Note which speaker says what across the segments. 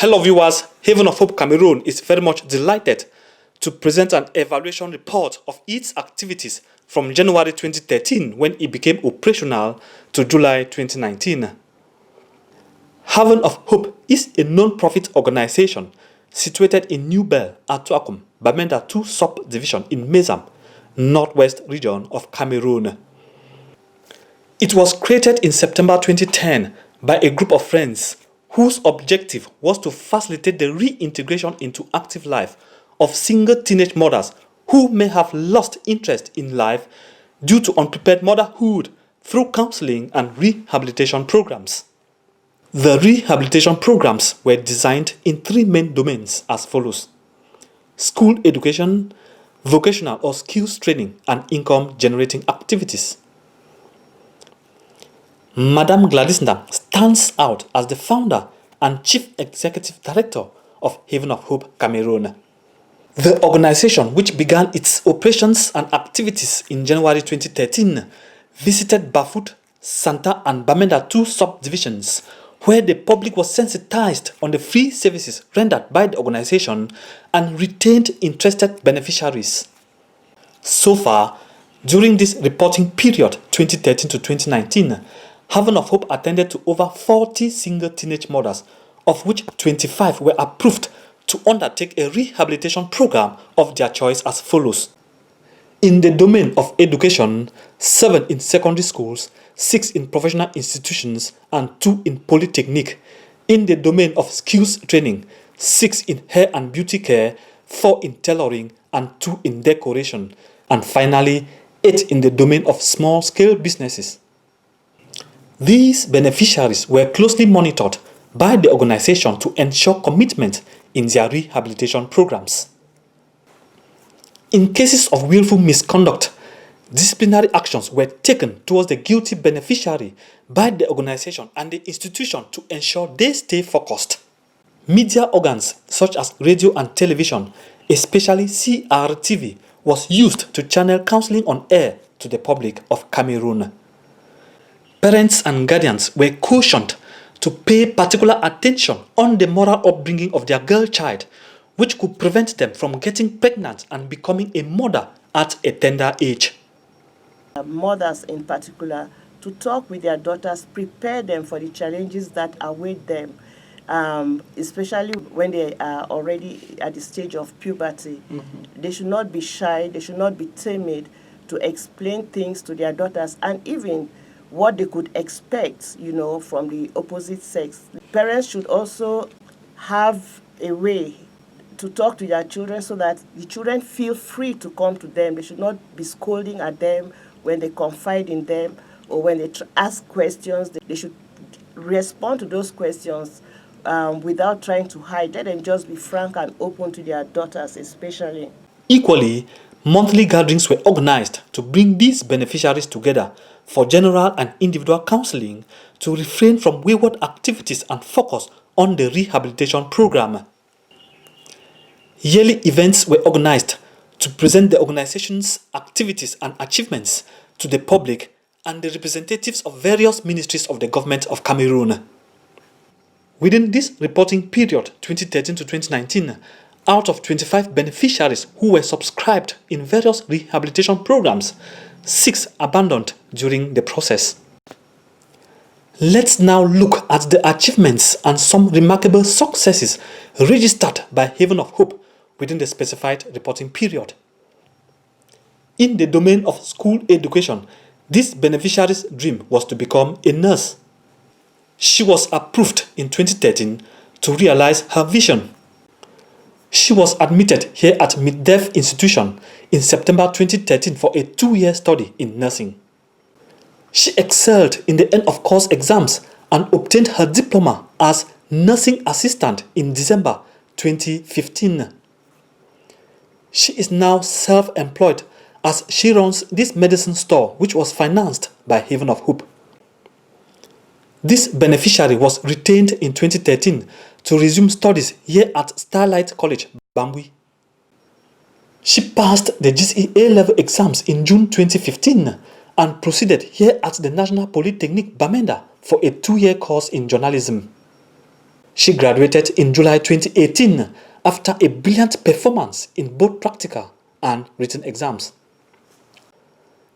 Speaker 1: Hello viewers, Haven of Hope Cameroon is very much delighted to present an evaluation report of its activities from January 2013 when it became operational to July 2019. Haven of Hope is a non-profit organization situated in New Bel, Atuakum, Bamenda 2 sub-division in Mezam, northwest region of Cameroon. It was created in September 2010 by a group of friends whose objective was to facilitate the reintegration into active life of single teenage mothers who may have lost interest in life due to unprepared motherhood through counseling and rehabilitation programs. The rehabilitation programs were designed in three main domains as follows: school education, vocational or skills training, and income-generating activities. Madame Gladys Ndam stands out as the founder and chief executive director of Haven of Hope Cameroon. The organization, which began its operations and activities in January 2013, visited Bafut, Santa and Bamenda 2 subdivisions, where the public was sensitized on the free services rendered by the organization and retained interested beneficiaries. So far, during this reporting period 2013 to 2019, Haven of Hope attended to over 40 single teenage mothers, of which 25 were approved to undertake a rehabilitation program of their choice as follows. In the domain of education, 7 in secondary schools, 6 in professional institutions, and 2 in polytechnic. In the domain of skills training, 6 in hair and beauty care, 4 in tailoring, and 2 in decoration. And finally, 8 in the domain of small-scale businesses. These beneficiaries were closely monitored by the organization to ensure commitment in their rehabilitation programs. In cases of willful misconduct, disciplinary actions were taken towards the guilty beneficiary by the organization and the institution to ensure they stay focused. Media organs such as radio and television, especially CRTV, was used to channel counseling on air to the public of Cameroon. Parents and guardians were cautioned to pay particular attention on the moral upbringing of their girl child, which could prevent them from getting pregnant and becoming a mother at a tender age.
Speaker 2: Mothers in particular, to talk with their daughters, prepare them for the challenges that await them, especially when they are already at the stage of puberty. They should not be shy, they should not be timid to explain things to their daughters, and even what they could expect, from the opposite sex. Parents should also have a way to talk to their children so that the children feel free to come to them. They should not be scolding at them when they confide in them or when they ask questions. They should respond to those questions without trying to hide. Let them just be frank and open to their daughters especially.
Speaker 1: Equally, monthly gatherings were organized to bring these beneficiaries together for general and individual counseling to refrain from wayward activities and focus on the rehabilitation program. Yearly events were organized to present the organization's activities and achievements to the public and the representatives of various ministries of the government of Cameroon. Within this reporting period 2013 to 2019, out of 25 beneficiaries who were subscribed in various rehabilitation programs, 6 abandoned during the process. Let's now look at the achievements and some remarkable successes registered by Haven of Hope within the specified reporting period. In the domain of school education, this beneficiary's dream was to become a nurse. She was approved in 2013 to realize her vision. She was admitted here at Mid-Dev Institution in September 2013 for a 2-year study in nursing. She excelled in the end-of-course exams and obtained her diploma as nursing assistant in December 2015. She is now self-employed as she runs this medicine store which was financed by Haven of Hope. This beneficiary was retained in 2013 to resume studies here at Starlight College, Bambui. She passed the GCE A-level exams in June 2015 and proceeded here at the National Polytechnic Bamenda for a 2-year course in journalism. She graduated in July 2018 after a brilliant performance in both practical and written exams.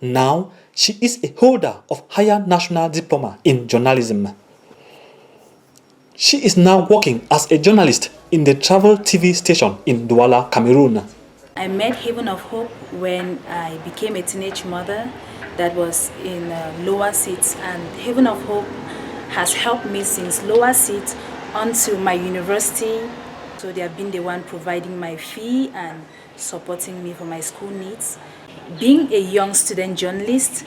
Speaker 1: Now, she is a holder of Higher National Diploma in Journalism. She is now working as a journalist in the travel TV station in Douala, Cameroon.
Speaker 3: I met Haven of Hope when I became a teenage mother that was in lower seats, and Haven of Hope has helped me since lower seats onto my university. So they have been the one providing my fee and supporting me for my school needs. Being a young student journalist,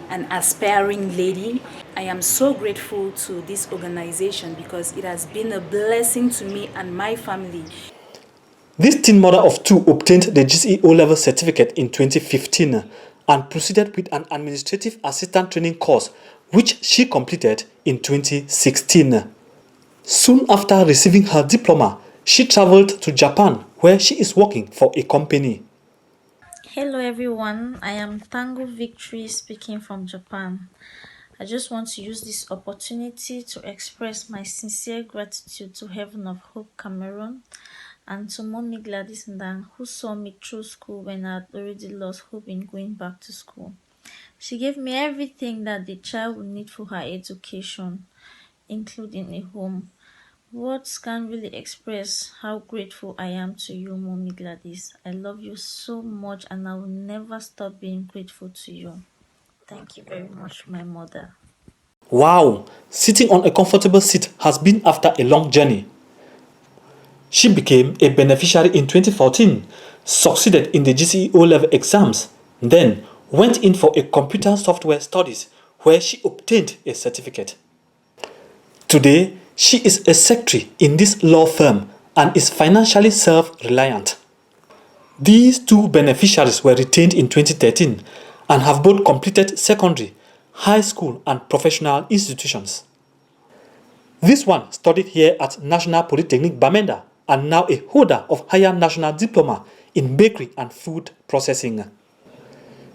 Speaker 3: an aspiring lady, I am so grateful to this organization because it has been a blessing to me and my family.
Speaker 1: This teen mother of two obtained the GCE O-level certificate in 2015 and proceeded with an administrative assistant training course which she completed in 2016. Soon after receiving her diploma, she traveled to Japan where she is working for a company.
Speaker 4: Hello everyone, I am Tango Victory speaking from Japan. I just want to use this opportunity to express my sincere gratitude to Haven of Hope Cameroon and to Mommy Gladys Ndang, who saw me through school when I had already lost hope in going back to school. She gave me everything that the child would need for her education, including a home. Words can't really express how grateful I am to you, Mommy Gladys. I love you so much and I will never stop being grateful to you. Thank you very much, my mother.
Speaker 1: Wow, sitting on a comfortable seat has been after a long journey. She became a beneficiary in 2014, succeeded in the GCE O-level exams, then went in for a computer software studies where she obtained a certificate. Today, she is a secretary in this law firm and is financially self-reliant. These two beneficiaries were retained in 2013 and have both completed secondary, high school and professional institutions. This one studied here at National Polytechnic Bamenda and now a holder of Higher National Diploma in Bakery and Food Processing.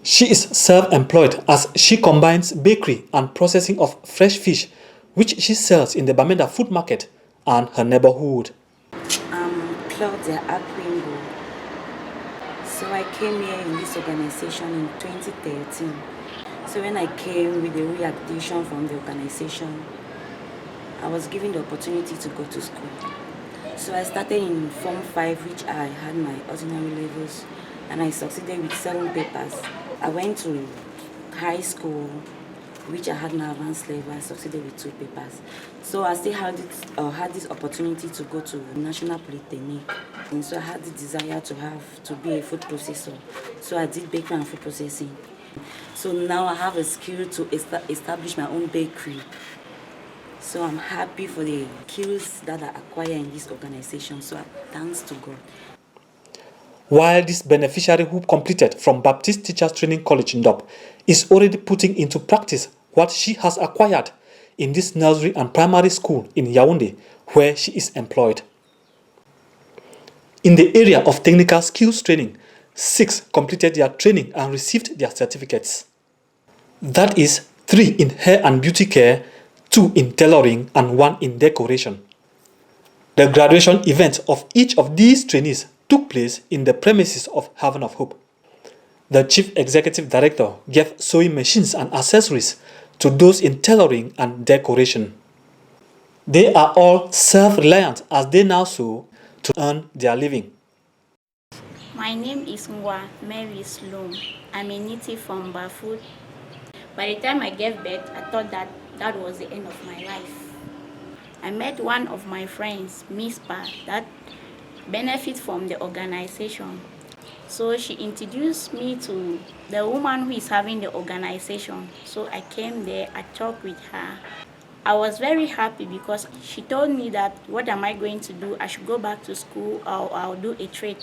Speaker 1: She is self-employed as she combines bakery and processing of fresh fish, which she sells in the Bamenda food market and her neighborhood.
Speaker 5: I'm Claudia Akwingo. So I came here in this organization in 2013. So when I came with the reaction from the organization, I was given the opportunity to go to school. So I started in Form 5, which I had my ordinary levels, and I succeeded with 7 papers. I went to high school, which I had my advanced level. I succeeded with 2 papers. So I still had this opportunity to go to National Polytechnic. And so I had the desire to be a food processor. So I did bakery and food processing. So now I have a skill to establish my own bakery. So I'm happy for the skills that I acquire in this organization. So thanks to God.
Speaker 1: While this beneficiary who completed from Baptist Teachers Training College in Ndop is already putting into practice what she has acquired in this nursery and primary school in Yaoundé, where she is employed. In the area of technical skills training, 6 completed their training and received their certificates. That is 3 in hair and beauty care, 2 in tailoring and 1 in decoration. The graduation event of each of these trainees took place in the premises of Haven of Hope. The Chief Executive Director gave sewing machines and accessories to those in tailoring and decoration. They are all self-reliant as they now sew to earn their living.
Speaker 6: My name is Ngwa Mary Sloan. I'm a native from Bafut. By the time I gave birth, I thought that was the end of my life. I met one of my friends, Miss Pa, that benefit from the organization. So she introduced me to the woman who is having the organization. So I came there, I talked with her. I was very happy because she told me that what am I going to do? I should go back to school or I'll do a trade.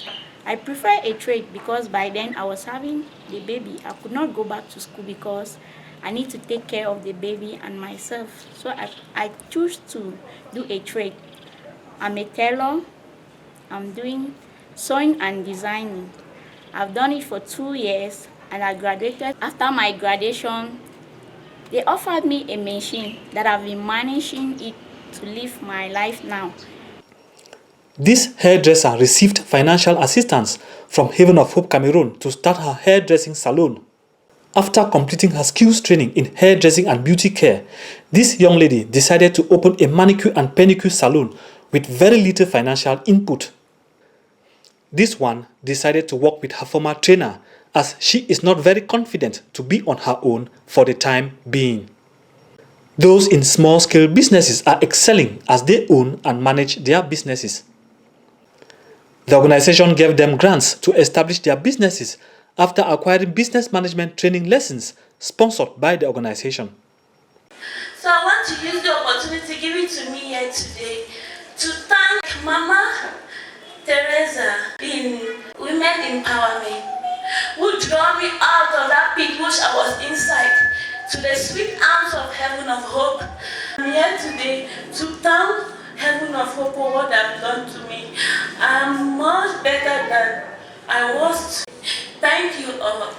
Speaker 6: I prefer a trade because by then I was having the baby. I could not go back to school because I need to take care of the baby and myself. So I choose to do a trade. I'm a tailor. I'm doing sewing and designing. I've done it for 2 years and I graduated. After my graduation, they offered me a machine that I've been managing it to live my life now.
Speaker 1: This hairdresser received financial assistance from Haven of Hope Cameroon to start her hairdressing salon. After completing her skills training in hairdressing and beauty care, this young lady decided to open a manicure and pedicure salon with very little financial input. This one decided to work with her former trainer as she is not very confident to be on her own for the time being. Those in small-scale businesses are excelling as they own and manage their businesses. The organization gave them grants to establish their businesses after acquiring business management training lessons sponsored by the organization.
Speaker 7: So I want to use the opportunity given to me here today to thank Mama Teresa in Women Empowerment, who drew me out of that pit which I was inside to the sweet arms of Haven of Hope. I'm here today to thank Haven of Hope for what they've done to me. I'm much better than I was. Thank you all.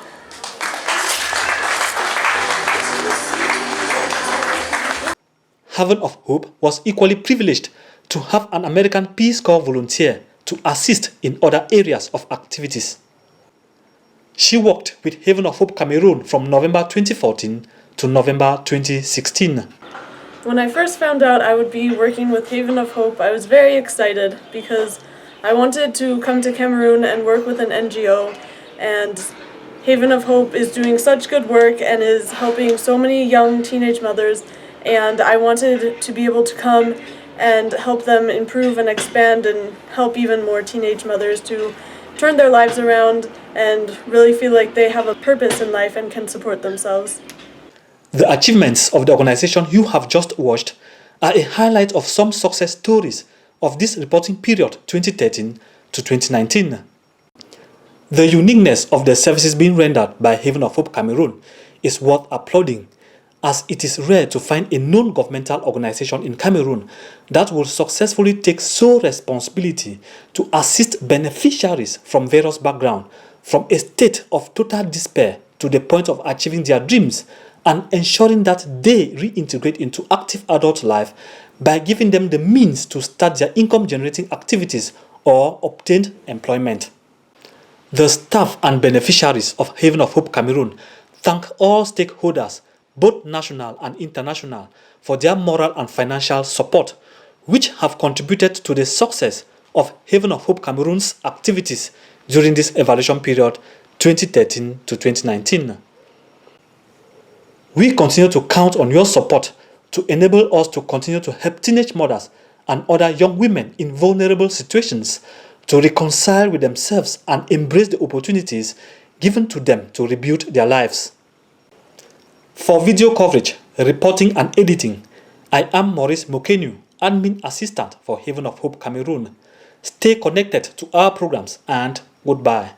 Speaker 1: Haven of Hope was equally privileged to have an American Peace Corps volunteer to assist in other areas of activities. She worked with Haven of Hope Cameroon from November 2014 to November 2016.
Speaker 8: When I first found out I would be working with Haven of Hope, I was very excited because I wanted to come to Cameroon and work with an NGO, and Haven of Hope is doing such good work and is helping so many young teenage mothers, and I wanted to be able to come and help them improve and expand and help even more teenage mothers to turn their lives around and really feel like they have a purpose in life and can support themselves.
Speaker 1: The achievements of the organization you have just watched are a highlight of some success stories of this reporting period 2013 to 2019. The uniqueness of the services being rendered by Haven of Hope Cameroon is worth applauding, as it is rare to find a non-governmental organization in Cameroon that will successfully take sole responsibility to assist beneficiaries from various backgrounds from a state of total despair to the point of achieving their dreams and ensuring that they reintegrate into active adult life by giving them the means to start their income-generating activities or obtain employment. The staff and beneficiaries of Haven of Hope Cameroon thank all stakeholders, both national and international, for their moral and financial support, which have contributed to the success of Haven of Hope Cameroon's activities during this evaluation period 2013 to 2019. We continue to count on your support to enable us to continue to help teenage mothers and other young women in vulnerable situations to reconcile with themselves and embrace the opportunities given to them to rebuild their lives. For video coverage, reporting and editing, I am Maurice Mokenu, Admin Assistant for Haven of Hope Cameroon. Stay connected to our programs and goodbye.